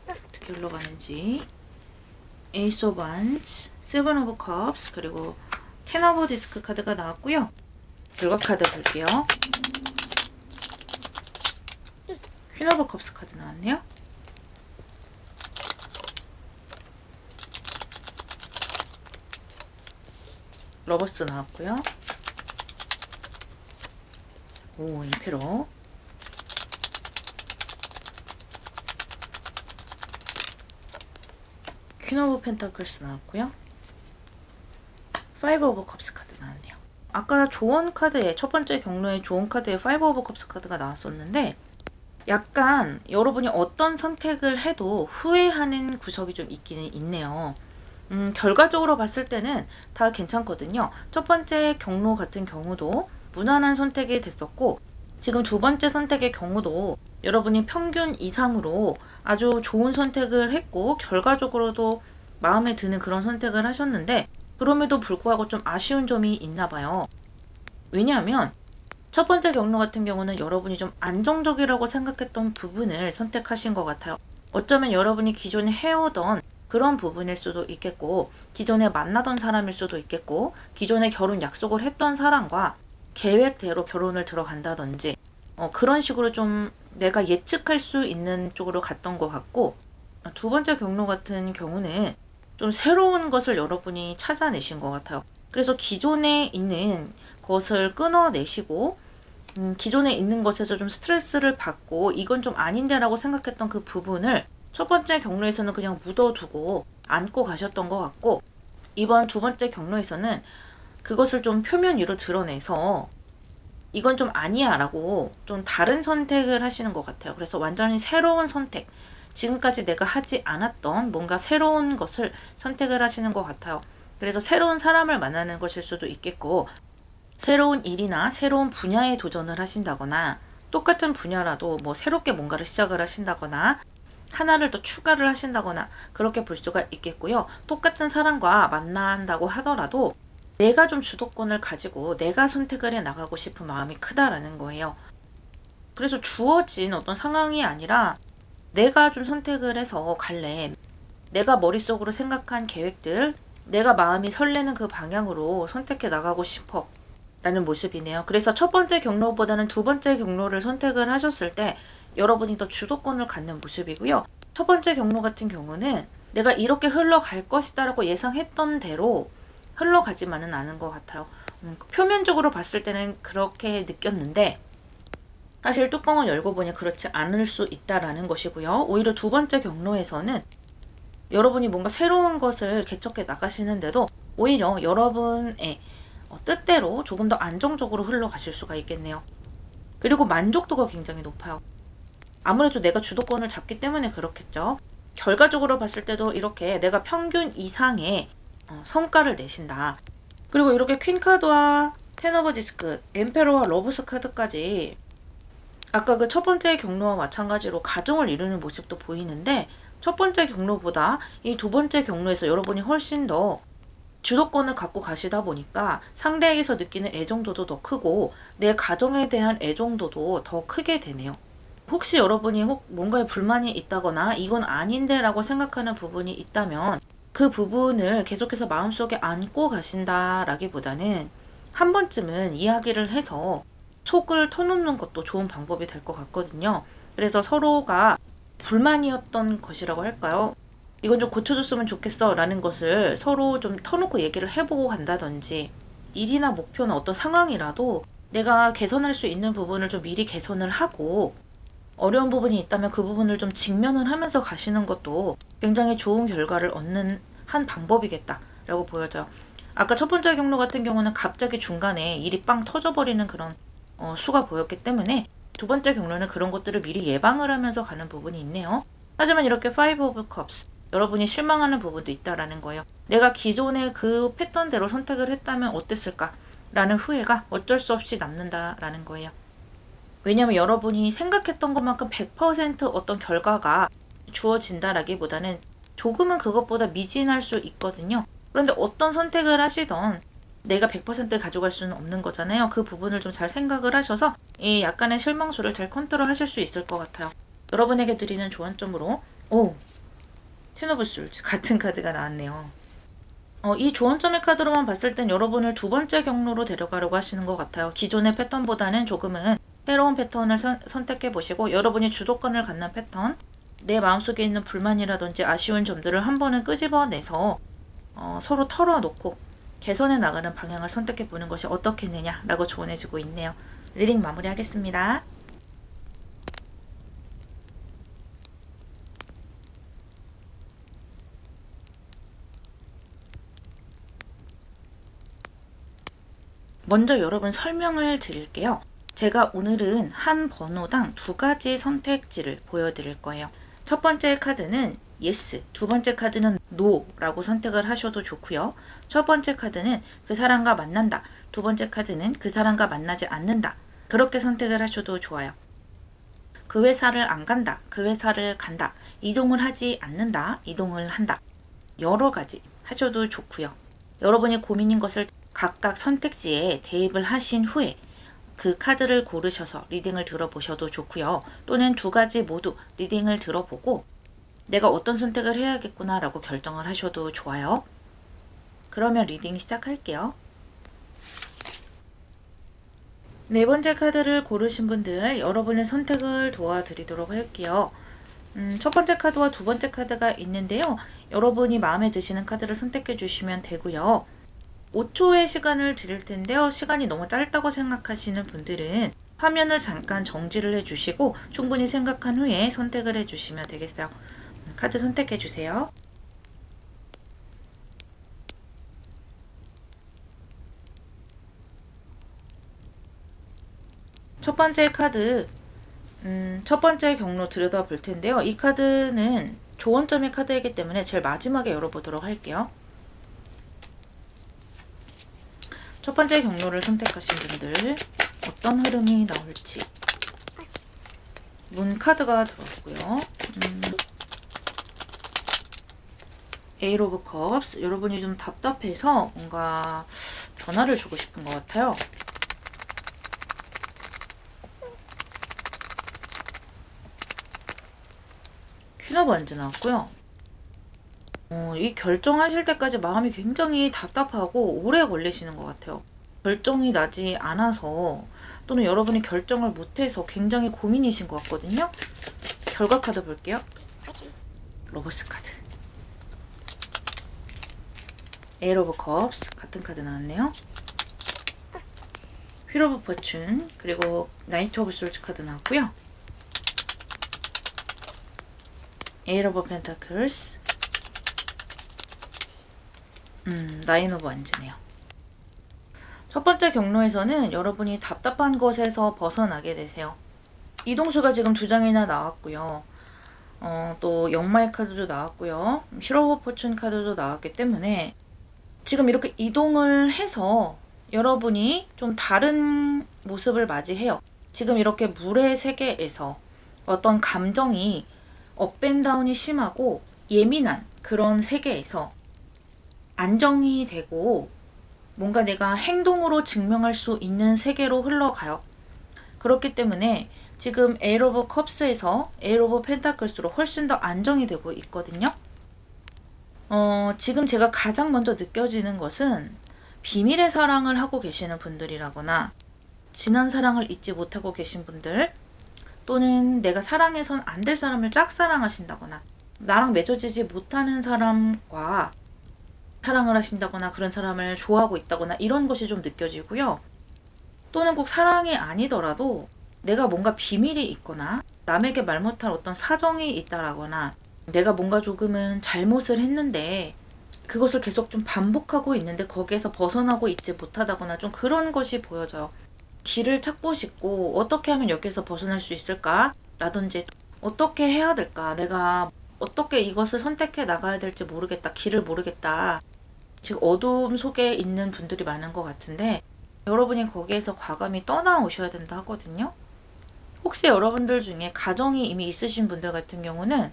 어떻게 흘러가는지. 에이스 오브 완즈, 세븐 오브 컵스, 그리고 텐 오브 디스크 카드가 나왔고요. 결과 카드 볼게요. 퀸 오브 컵스 카드 나왔네요. 러버스 나왔고요. 오, 임페로. 퀸 오브 펜타클스 나왔고요. 파이브 오브 컵스 카드 나왔네요. 아까 조언 카드에, 첫 번째 경로의 조언 카드에 파이브 오브 컵스 카드가 나왔었는데, 약간 여러분이 어떤 선택을 해도 후회하는 구석이 좀 있기는 있네요. 결과적으로 봤을 때는 다 괜찮거든요. 첫 번째 경로 같은 경우도 무난한 선택이 됐었고, 지금 두 번째 선택의 경우도 여러분이 평균 이상으로 아주 좋은 선택을 했고 결과적으로도 마음에 드는 그런 선택을 하셨는데, 그럼에도 불구하고 좀 아쉬운 점이 있나 봐요. 왜냐하면 첫 번째 경로 같은 경우는 여러분이 좀 안정적이라고 생각했던 부분을 선택하신 것 같아요. 어쩌면 여러분이 기존에 해오던 그런 부분일 수도 있겠고, 기존에 만나던 사람일 수도 있겠고, 기존에 결혼 약속을 했던 사람과 계획대로 결혼을 들어간다든지 그런 식으로 좀 내가 예측할 수 있는 쪽으로 갔던 것 같고, 두 번째 경로 같은 경우는 좀 새로운 것을 여러분이 찾아내신 것 같아요. 그래서 기존에 있는 것을 끊어내시고 기존에 있는 것에서 좀 스트레스를 받고 이건 좀 아닌데 라고 생각했던 그 부분을 첫 번째 경로에서는 그냥 묻어두고 안고 가셨던 것 같고, 이번 두 번째 경로에서는 그것을 좀 표면 위로 드러내서 이건 좀 아니야 라고 좀 다른 선택을 하시는 것 같아요. 그래서 완전히 새로운 선택, 지금까지 내가 하지 않았던 뭔가 새로운 것을 선택을 하시는 것 같아요. 그래서 새로운 사람을 만나는 것일 수도 있겠고, 새로운 일이나 새로운 분야에 도전을 하신다거나, 똑같은 분야라도 뭐 새롭게 뭔가를 시작을 하신다거나, 하나를 더 추가를 하신다거나 그렇게 볼 수가 있겠고요. 똑같은 사람과 만난다고 하더라도 내가 좀 주도권을 가지고 내가 선택을 해 나가고 싶은 마음이 크다라는 거예요. 그래서 주어진 어떤 상황이 아니라 내가 좀 선택을 해서 갈래, 내가 머릿속으로 생각한 계획들, 내가 마음이 설레는 그 방향으로 선택해 나가고 싶어 라는 모습이네요. 그래서 첫 번째 경로보다는 두 번째 경로를 선택을 하셨을 때 여러분이 더 주도권을 갖는 모습이고요. 첫 번째 경로 같은 경우는 내가 이렇게 흘러갈 것이다 라고 예상했던 대로 흘러가지만은 않은 것 같아요. 표면적으로 봤을 때는 그렇게 느꼈는데 사실 뚜껑을 열고 보니 그렇지 않을 수 있다라는 것이고요. 오히려 두 번째 경로에서는 여러분이 뭔가 새로운 것을 개척해 나가시는데도 오히려 여러분의 뜻대로 조금 더 안정적으로 흘러가실 수가 있겠네요. 그리고 만족도가 굉장히 높아요. 아무래도 내가 주도권을 잡기 때문에 그렇겠죠. 결과적으로 봤을 때도 이렇게 내가 평균 이상의 성과를 내신다. 그리고 이렇게 퀸 카드와 텐 오브 디스크, 엠페러와 러브스 카드까지 아까 그 첫 번째 경로와 마찬가지로 가정을 이루는 모습도 보이는데 첫 번째 경로보다 이 두 번째 경로에서 여러분이 훨씬 더 주도권을 갖고 가시다 보니까 상대에게서 느끼는 애정도도 더 크고 내 가정에 대한 애정도도 더 크게 되네요. 혹시 여러분이 뭔가에 불만이 있다거나 이건 아닌데 라고 생각하는 부분이 있다면 그 부분을 계속해서 마음속에 안고 가신다라기보다는 한 번쯤은 이야기를 해서 속을 터놓는 것도 좋은 방법이 될 것 같거든요. 그래서 서로가 불만이었던 것이라고 할까요? 이건 좀 고쳐줬으면 좋겠어 라는 것을 서로 좀 터놓고 얘기를 해보고 간다든지 일이나 목표나 어떤 상황이라도 내가 개선할 수 있는 부분을 좀 미리 개선을 하고 어려운 부분이 있다면 그 부분을 좀 직면을 하면서 가시는 것도 굉장히 좋은 결과를 얻는 한 방법이겠다라고 보여져요. 아까 첫 번째 경로 같은 경우는 갑자기 중간에 일이 빵 터져버리는 그런 수가 보였기 때문에 두 번째 경로는 그런 것들을 미리 예방을 하면서 가는 부분이 있네요. 하지만 이렇게 Five of Cups 여러분이 실망하는 부분도 있다라는 거예요. 내가 기존의 그 패턴대로 선택을 했다면 어땠을까? 라는 후회가 어쩔 수 없이 남는다라는 거예요. 왜냐하면 여러분이 생각했던 것만큼 100% 어떤 결과가 주어진다라기보다는 조금은 그것보다 미진할 수 있거든요. 그런데 어떤 선택을 하시던 내가 100% 가져갈 수는 없는 거잖아요. 그 부분을 좀 잘 생각을 하셔서 이 약간의 실망수를 잘 컨트롤 하실 수 있을 것 같아요. 여러분에게 드리는 조언점으로 텐 오브 솔즈 같은 카드가 나왔네요. 이 조언점의 카드로만 봤을 땐 여러분을 두 번째 경로로 데려가려고 하시는 것 같아요. 기존의 패턴보다는 조금은 새로운 패턴을 선택해 보시고 여러분이 주도권을 갖는 패턴, 내 마음속에 있는 불만이라든지 아쉬운 점들을 한 번은 끄집어내서 서로 털어놓고 개선해 나가는 방향을 선택해 보는 것이 어떻겠느냐라고 조언해주고 있네요. 리딩 마무리하겠습니다. 먼저 여러분 설명을 드릴게요. 제가 오늘은 한 번호당 두 가지 선택지를 보여드릴 거예요. 첫 번째 카드는 yes, 두 번째 카드는 no라고 선택을 하셔도 좋고요. 첫 번째 카드는 그 사람과 만난다, 두 번째 카드는 그 사람과 만나지 않는다. 그렇게 선택을 하셔도 좋아요. 그 회사를 안 간다, 그 회사를 간다, 이동을 하지 않는다, 이동을 한다. 여러 가지 하셔도 좋고요. 여러분이 고민인 것을 각각 선택지에 대입을 하신 후에 그 카드를 고르셔서 리딩을 들어보셔도 좋고요. 또는 두 가지 모두 리딩을 들어보고 내가 어떤 선택을 해야겠구나 라고 결정을 하셔도 좋아요. 그러면 리딩 시작할게요. 네 번째 카드를 고르신 분들 여러분의 선택을 도와드리도록 할게요. 첫 번째 카드와 두 번째 카드가 있는데요. 여러분이 마음에 드시는 카드를 선택해 주시면 되고요. 5초의 시간을 드릴 텐데요. 시간이 너무 짧다고 생각하시는 분들은 화면을 잠깐 정지를 해주시고 충분히 생각한 후에 선택을 해주시면 되겠어요. 카드 선택해 주세요. 첫 번째 카드, 첫 번째 경로 들여다볼 텐데요. 이 카드는 조언점의 카드이기 때문에 제일 마지막에 열어보도록 할게요. 첫 번째 경로를 선택하신 분들 어떤 흐름이 나올지. 문 카드가 들어왔고요. 에잇 오브 컵스. 여러분이 좀 답답해서 뭔가 전화를 주고 싶은 것 같아요. 퀸 오브 원즈 나왔고요. 이 결정하실 때까지 마음이 굉장히 답답하고 오래 걸리시는 것 같아요. 결정이 나지 않아서 또는 여러분이 결정을 못해서 굉장히 고민이신 것 같거든요. 결과 카드 볼게요. 로버스 카드, 에이스 오브 컵스 같은 카드 나왔네요. 휠 오브 포춘, 그리고 나이트 오브 솔즈 카드 나왔고요. 에이스 오브 펜타클스, 나인 오브 완즈네요. 첫 번째 경로에서는 여러분이 답답한 것에서 벗어나게 되세요. 이동수가 지금 2장이나 나왔고요. 또 역마의 카드도 나왔고요. 힐 오브 포춘 카드도 나왔기 때문에 지금 이렇게 이동을 해서 여러분이 좀 다른 모습을 맞이해요. 지금 이렇게 물의 세계에서 어떤 감정이 업앤다운이 심하고 예민한 그런 세계에서 안정이 되고 뭔가 내가 행동으로 증명할 수 있는 세계로 흘러가요. 그렇기 때문에 지금 에이스 오브 컵스에서 에이스 오브 펜타클스로 훨씬 더 안정이 되고 있거든요. 지금 제가 가장 먼저 느껴지는 것은 비밀의 사랑을 하고 계시는 분들이라거나 지난 사랑을 잊지 못하고 계신 분들, 또는 내가 사랑해선 안 될 사람을 짝사랑하신다거나 나랑 맺어지지 못하는 사람과 사랑을 하신다거나 그런 사람을 좋아하고 있다거나 이런 것이 좀 느껴지고요. 또는 꼭 사랑이 아니더라도 내가 뭔가 비밀이 있거나 남에게 말 못할 어떤 사정이 있다라거나 내가 뭔가 조금은 잘못을 했는데 그것을 계속 좀 반복하고 있는데 거기에서 벗어나고 있지 못하다거나 좀 그런 것이 보여져요. 길을 찾고 싶고 어떻게 하면 여기서 벗어날 수 있을까? 라든지 어떻게 해야 될까? 내가 어떻게 이것을 선택해 나가야 될지 모르겠다. 길을 모르겠다. 지금 어두움 속에 있는 분들이 많은 것 같은데 여러분이 거기에서 과감히 떠나오셔야 된다 하거든요. 혹시 여러분들 중에 가정이 이미 있으신 분들 같은 경우는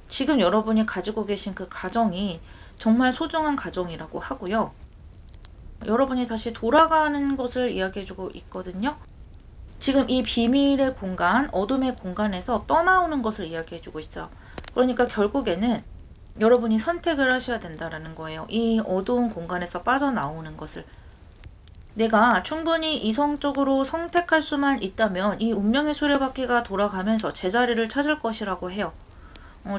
지금 여러분이 가지고 계신 그 가정이 정말 소중한 가정이라고 하고요. 여러분이 다시 돌아가는 것을 이야기해주고 있거든요. 지금 이 비밀의 공간, 어둠의 공간에서 떠나오는 것을 이야기해주고 있어요. 그러니까 결국에는 여러분이 선택을 하셔야 된다라는 거예요. 이 어두운 공간에서 빠져나오는 것을. 내가 충분히 이성적으로 선택할 수만 있다면 이 운명의 수레바퀴가 돌아가면서 제자리를 찾을 것이라고 해요.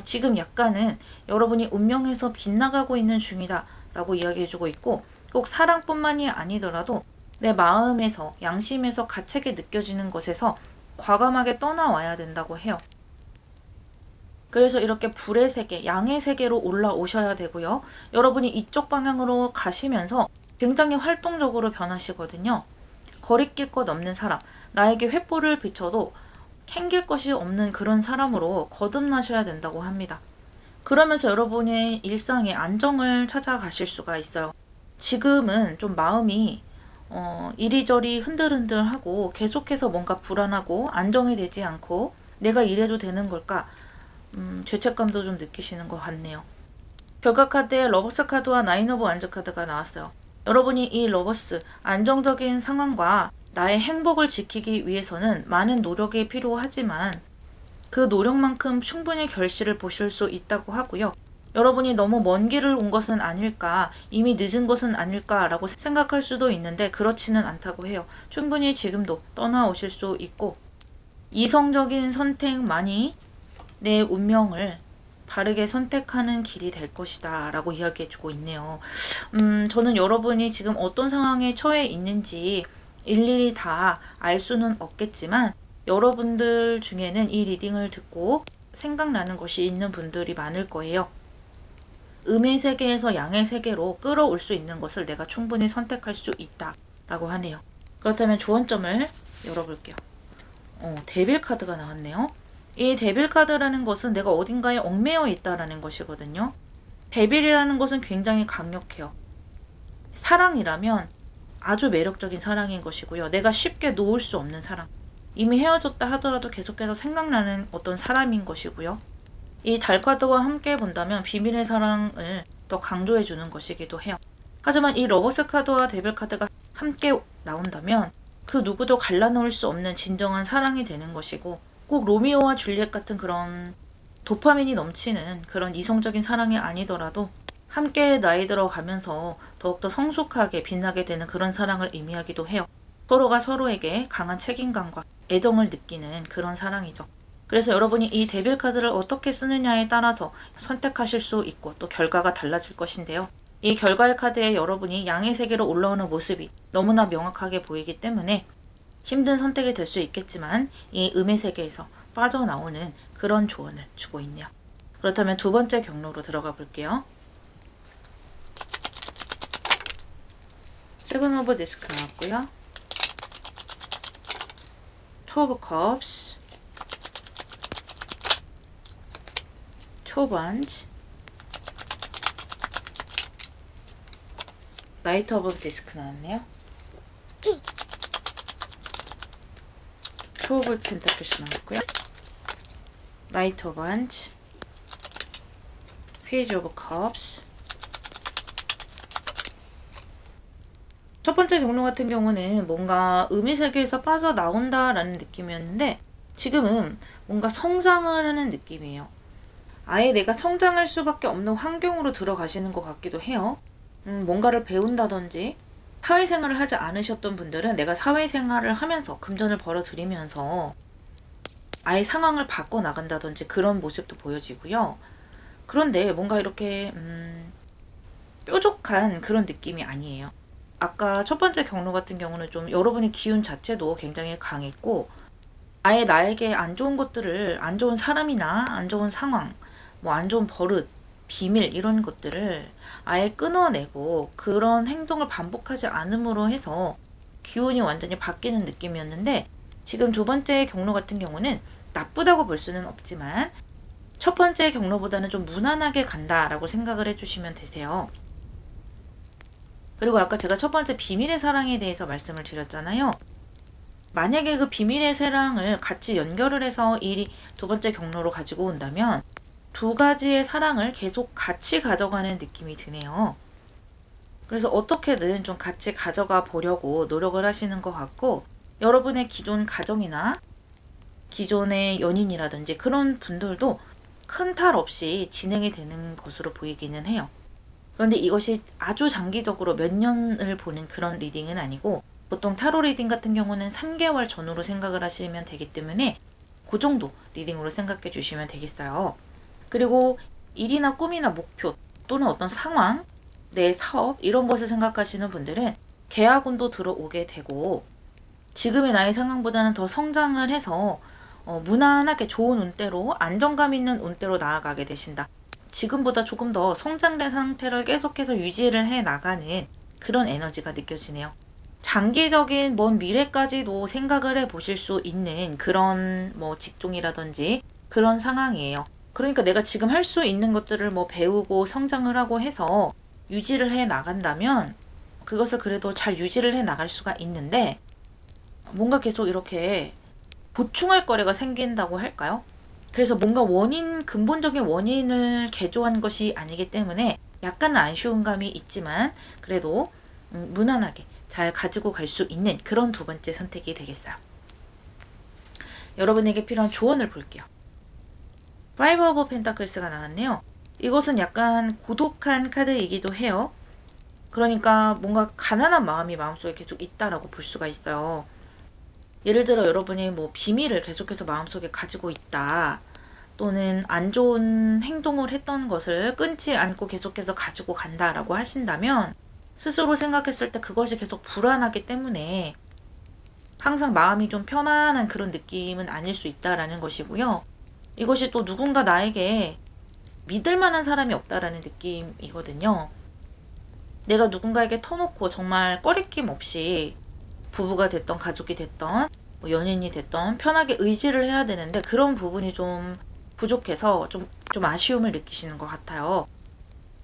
지금 약간은 여러분이 운명에서 빗나가고 있는 중이다 라고 이야기해주고 있고, 꼭 사랑뿐만이 아니더라도 내 마음에서, 양심에서 가책이 느껴지는 것에서 과감하게 떠나와야 된다고 해요. 그래서 이렇게 불의 세계, 양의 세계로 올라오셔야 되고요. 여러분이 이쪽 방향으로 가시면서 굉장히 활동적으로 변하시거든요. 거리낄 것 없는 사람, 나에게 횃불을 비춰도 캥길 것이 없는 그런 사람으로 거듭나셔야 된다고 합니다. 그러면서 여러분의 일상에 안정을 찾아가실 수가 있어요. 지금은 좀 마음이 이리저리 흔들흔들하고 계속해서 뭔가 불안하고 안정이 되지 않고 내가 이래도 되는 걸까? 죄책감도 좀 느끼시는 것 같네요. 결과 카드에 러버스 카드와 나인 오브 완즈 카드가 나왔어요. 여러분이 이 러버스, 안정적인 상황과 나의 행복을 지키기 위해서는 많은 노력이 필요하지만 그 노력만큼 충분히 결실을 보실 수 있다고 하고요. 여러분이 너무 먼 길을 온 것은 아닐까, 이미 늦은 것은 아닐까라고 생각할 수도 있는데 그렇지는 않다고 해요. 충분히 지금도 떠나오실 수 있고 이성적인 선택만이 내 운명을 바르게 선택하는 길이 될 것이다 라고 이야기해주고 있네요. 저는 여러분이 지금 어떤 상황에 처해 있는지 일일이 다 알 수는 없겠지만 여러분들 중에는 이 리딩을 듣고 생각나는 것이 있는 분들이 많을 거예요. 음의 세계에서 양의 세계로 끌어올 수 있는 것을 내가 충분히 선택할 수 있다 라고 하네요. 그렇다면 조언점을 열어볼게요. 데빌 카드가 나왔네요. 이 데빌 카드라는 것은 내가 어딘가에 얽매여 있다라는 것이거든요. 데빌이라는 것은 굉장히 강력해요. 사랑이라면 아주 매력적인 사랑인 것이고요. 내가 쉽게 놓을 수 없는 사랑. 이미 헤어졌다 하더라도 계속해서 생각나는 어떤 사람인 것이고요. 이 달 카드와 함께 본다면 비밀의 사랑을 더 강조해 주는 것이기도 해요. 하지만 이 러버스 카드와 데빌 카드가 함께 나온다면 그 누구도 갈라놓을 수 없는 진정한 사랑이 되는 것이고, 꼭 로미오와 줄리엣 같은 그런 도파민이 넘치는 그런 이성적인 사랑이 아니더라도 함께 나이 들어가면서 더욱더 성숙하게 빛나게 되는 그런 사랑을 의미하기도 해요. 서로가 서로에게 강한 책임감과 애정을 느끼는 그런 사랑이죠. 그래서 여러분이 이 데빌 카드를 어떻게 쓰느냐에 따라서 선택하실 수 있고 또 결과가 달라질 것인데요. 이 결과의 카드에 여러분이 양의 세계로 올라오는 모습이 너무나 명확하게 보이기 때문에 힘든 선택이 될 수 있겠지만 이 음의 세계에서 빠져나오는 그런 조언을 주고 있네요. 그렇다면 두 번째 경로로 들어가 볼게요. 세븐 오브 디스크 나왔고요. 투 오브 컵스, 초반지, 나이트 오브 디스크 나왔네요. 투 오브 펜타클스 나왔고요. 나이트 오브 한지, 페이지 오브 컵스. 첫 번째 경로 같은 경우는 뭔가 음의 세계에서 빠져나온다라는 느낌이었는데 지금은 뭔가 성장을 하는 느낌이에요. 아예 내가 성장할 수밖에 없는 환경으로 들어가시는 것 같기도 해요. 뭔가를 배운다든지 사회생활을 하지 않으셨던 분들은 내가 사회생활을 하면서 금전을 벌어들이면서 아예 상황을 바꿔나간다든지 그런 모습도 보여지고요. 그런데 뭔가 이렇게 뾰족한 그런 느낌이 아니에요. 아까 첫 번째 경로 같은 경우는 좀 여러분의 기운 자체도 굉장히 강했고 아예 나에게 안 좋은 것들을 안 좋은 사람이나 안 좋은 상황, 뭐 안 좋은 버릇, 비밀 이런 것들을 아예 끊어내고 그런 행동을 반복하지 않음으로 해서 기운이 완전히 바뀌는 느낌이었는데 지금 두 번째 경로 같은 경우는 나쁘다고 볼 수는 없지만 첫 번째 경로보다는 좀 무난하게 간다라고 생각을 해주시면 되세요. 그리고 아까 제가 첫 번째 비밀의 사랑에 대해서 말씀을 드렸잖아요. 만약에 그 비밀의 사랑을 같이 연결을 해서 이 두 번째 경로로 가지고 온다면 두 가지의 사랑을 계속 같이 가져가는 느낌이 드네요. 그래서 어떻게든 좀 같이 가져가 보려고 노력을 하시는 것 같고 여러분의 기존 가정이나 기존의 연인이라든지 그런 분들도 큰 탈 없이 진행이 되는 것으로 보이기는 해요. 그런데 이것이 아주 장기적으로 몇 년을 보는 그런 리딩은 아니고 보통 타로 리딩 같은 경우는 3개월 전후로 생각을 하시면 되기 때문에 그 정도 리딩으로 생각해 주시면 되겠어요. 그리고 일이나 꿈이나 목표 또는 어떤 상황, 내 사업 이런 것을 생각하시는 분들은 계약운도 들어오게 되고 지금의 나의 상황보다는 더 성장을 해서 무난하게 좋은 운대로 안정감 있는 운대로 나아가게 되신다. 지금보다 조금 더 성장된 상태를 계속해서 유지를 해 나가는 그런 에너지가 느껴지네요. 장기적인 먼 미래까지도 생각을 해 보실 수 있는 그런 뭐 직종이라든지 그런 상황이에요. 그러니까 내가 지금 할 수 있는 것들을 뭐 배우고 성장을 하고 해서 유지를 해 나간다면 그것을 그래도 잘 유지를 해 나갈 수가 있는데 뭔가 계속 이렇게 보충할 거래가 생긴다고 할까요? 그래서 뭔가 근본적인 원인을 개조한 것이 아니기 때문에 약간 아쉬운 감이 있지만 그래도 무난하게 잘 가지고 갈 수 있는 그런 두 번째 선택이 되겠어요. 여러분에게 필요한 조언을 볼게요. 파이브 오브 펜타클스가 나왔네요. 이것은 약간 고독한 카드이기도 해요. 그러니까 뭔가 가난한 마음이 마음속에 계속 있다라고 볼 수가 있어요. 예를 들어 여러분이 뭐 비밀을 계속해서 마음속에 가지고 있다. 또는 안 좋은 행동을 했던 것을 끊지 않고 계속해서 가지고 간다라고 하신다면 스스로 생각했을 때 그것이 계속 불안하기 때문에 항상 마음이 좀 편안한 그런 느낌은 아닐 수 있다라는 것이고요. 이것이 또 누군가 나에게 믿을 만한 사람이 없다라는 느낌이거든요. 내가 누군가에게 터놓고 정말 꺼리낌 없이 부부가 됐던 가족이 됐던 뭐 연인이 됐던 편하게 의지를 해야 되는데 그런 부분이 좀 부족해서 좀 아쉬움을 느끼시는 것 같아요.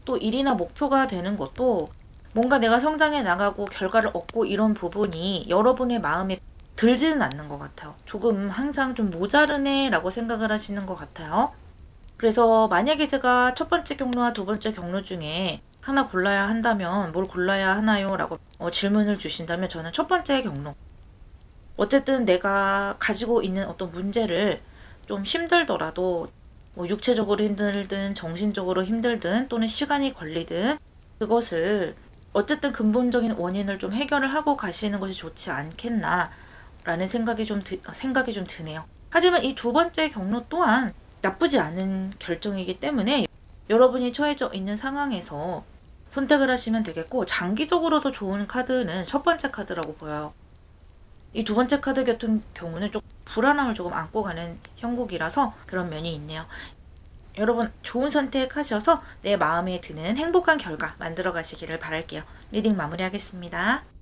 또 일이나 목표가 되는 것도 뭔가 내가 성장해 나가고 결과를 얻고 이런 부분이 여러분의 마음에 들지는 않는 것 같아요. 조금 항상 좀 모자르네 라고 생각을 하시는 것 같아요. 그래서 만약에 제가 첫 번째 경로와 두 번째 경로 중에 하나 골라야 한다면 뭘 골라야 하나요? 라고 질문을 주신다면 저는 첫 번째 경로. 어쨌든 내가 가지고 있는 어떤 문제를 좀 힘들더라도 뭐 육체적으로 힘들든 정신적으로 힘들든 또는 시간이 걸리든 그것을 어쨌든 근본적인 원인을 좀 해결을 하고 가시는 것이 좋지 않겠나라는 생각이 좀 드네요. 하지만 이 두 번째 경로 또한 나쁘지 않은 결정이기 때문에 여러분이 처해져 있는 상황에서 선택을 하시면 되겠고, 장기적으로도 좋은 카드는 첫 번째 카드라고 보여요. 이 두 번째 카드 같은 경우는 좀 불안함을 조금 안고 가는 형국이라서 그런 면이 있네요. 여러분 좋은 선택하셔서 내 마음에 드는 행복한 결과 만들어 가시기를 바랄게요. 리딩 마무리하겠습니다.